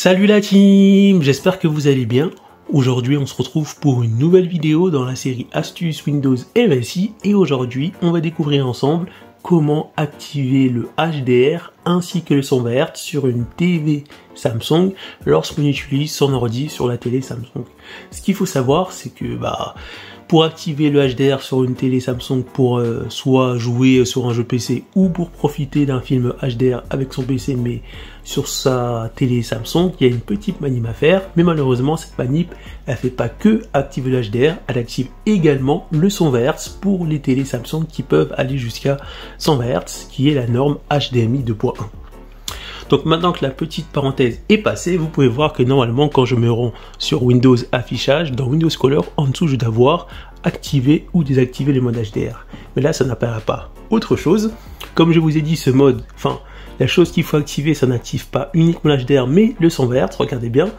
Salut la team, j'espère que vous allez bien. Aujourd'hui on se retrouve pour une nouvelle vidéo dans la série Astuces Windows MSI et aujourd'hui on va découvrir ensemble comment activer le HDR ainsi que le 120 Hz sur une TV Samsung lorsqu'on utilise son ordi sur la télé Samsung. Ce qu'il faut savoir c'est que pour activer le HDR sur une télé Samsung pour soit jouer sur un jeu PC ou pour profiter d'un film HDR avec son PC mais sur sa télé Samsung, il y a une petite manip à faire, mais malheureusement cette manip elle fait pas que activer le HDR, elle active également le 120 Hz pour les télés Samsung qui peuvent aller jusqu'à 120 Hz qui est la norme HDMI 2.1. Donc maintenant que la petite parenthèse est passée, vous pouvez voir que normalement quand je me rends sur Windows affichage, dans Windows Color, en dessous je dois voir activer ou désactiver le mode HDR. Mais là ça n'apparaît pas. Autre chose, comme je vous ai dit ce mode, la chose qu'il faut activer, ça n'active pas uniquement l'HDR mais le 120 Hz, regardez bien.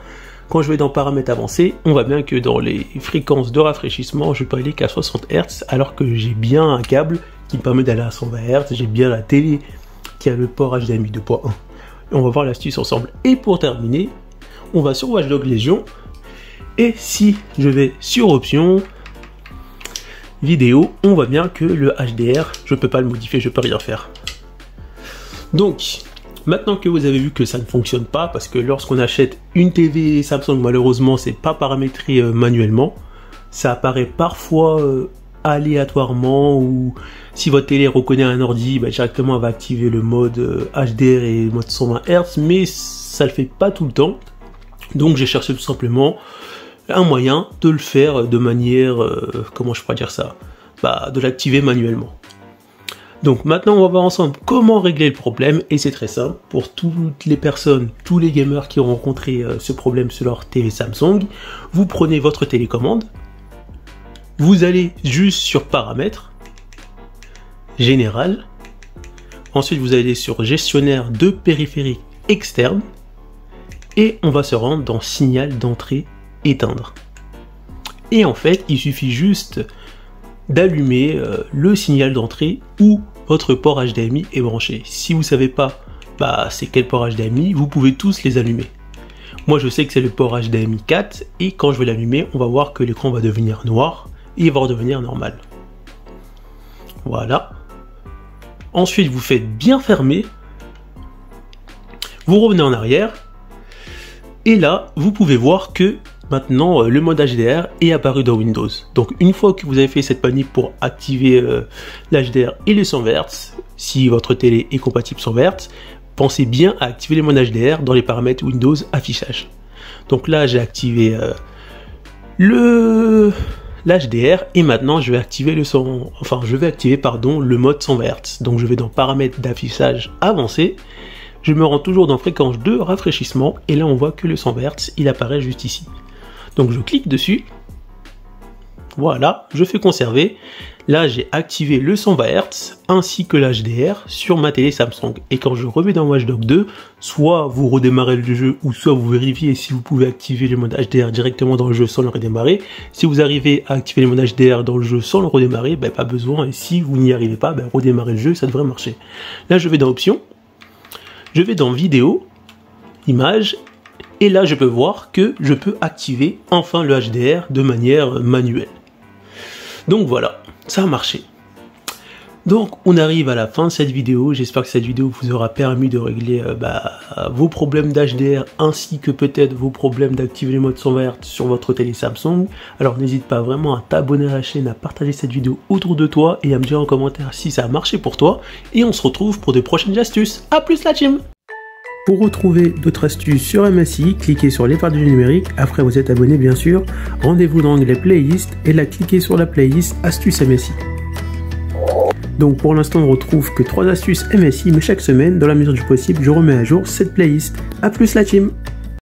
Quand je vais dans paramètres avancés, on voit bien que dans les fréquences de rafraîchissement, je peux aller qu'à 60 Hz alors que j'ai bien un câble qui me permet d'aller à 120 Hz, j'ai bien la télé qui a le port HDMI 2.1. On va voir l'astuce ensemble. Et pour terminer, on va sur Watch Dogs Legion. Et si je vais sur Options, Vidéo, on voit bien que le HDR, je peux pas le modifier, je peux rien faire. Donc, maintenant que vous avez vu que ça ne fonctionne pas, parce que lorsqu'on achète une TV Samsung, malheureusement, c'est pas paramétré manuellement. Ça apparaît parfois aléatoirement, ou si votre télé reconnaît un ordi, directement elle va activer le mode HDR et le mode 120 Hz, mais ça le fait pas tout le temps. Donc j'ai cherché tout simplement un moyen de le faire de manière, comment je pourrais dire ça, de l'activer manuellement. Donc maintenant on va voir ensemble comment régler le problème, et c'est très simple pour toutes les personnes, tous les gamers qui ont rencontré ce problème sur leur télé Samsung. Vous prenez votre télécommande, vous allez juste sur paramètres, général, ensuite vous allez sur gestionnaire de périphériques externes, et on va se rendre dans signal d'entrée éteindre. Et en fait, il suffit juste d'allumer le signal d'entrée où votre port HDMI est branché. Si vous ne savez pas c'est quel port HDMI, vous pouvez tous les allumer. Moi je sais que c'est le port HDMI 4 et quand je vais l'allumer, on va voir que l'écran va devenir noir et il va redevenir normal. Voilà. Ensuite vous faites bien fermer, vous revenez en arrière et là vous pouvez voir que maintenant le mode HDR est apparu dans Windows. Donc une fois que vous avez fait cette manip pour activer l'HDR et le 120 Hz, si votre télé est compatible 120 Hz, pensez bien à activer le mode HDR dans les paramètres Windows affichage. Donc là j'ai activé l'HDR et maintenant je vais activer le mode 120 Hz. Donc je vais dans paramètres d'affichage avancé. Je me rends toujours dans fréquence de rafraîchissement et là on voit que le 120 Hz il apparaît juste ici. Donc je clique dessus, voilà, je fais conserver. Là j'ai activé le 120 Hz ainsi que l'HDR sur ma télé Samsung. Et quand je reviens dans Watch Dogs 2, soit vous redémarrez le jeu ou soit vous vérifiez si vous pouvez activer le mode HDR directement dans le jeu sans le redémarrer. Si vous arrivez à activer le mode HDR dans le jeu sans le redémarrer, pas besoin. Et si vous n'y arrivez pas, redémarrez le jeu, ça devrait marcher. Là je vais dans Options, je vais dans Vidéo, Images. Et là, je peux voir que je peux activer enfin le HDR de manière manuelle. Donc voilà, ça a marché. Donc on arrive à la fin de cette vidéo. J'espère que cette vidéo vous aura permis de régler vos problèmes d'HDR ainsi que peut-être vos problèmes d'activer le mode 120 Hz sur votre télé Samsung. Alors n'hésite pas vraiment à t'abonner à la chaîne, à partager cette vidéo autour de toi et à me dire en commentaire si ça a marché pour toi. Et on se retrouve pour de prochaines astuces. A plus la team! Pour retrouver d'autres astuces sur MSI, cliquez sur l'épingle du numérique, après vous êtes abonné bien sûr, rendez-vous dans l'onglet playlist et là cliquez sur la playlist astuces MSI. Donc pour l'instant on retrouve que 3 astuces MSI mais chaque semaine, dans la mesure du possible, je remets à jour cette playlist. A plus la team!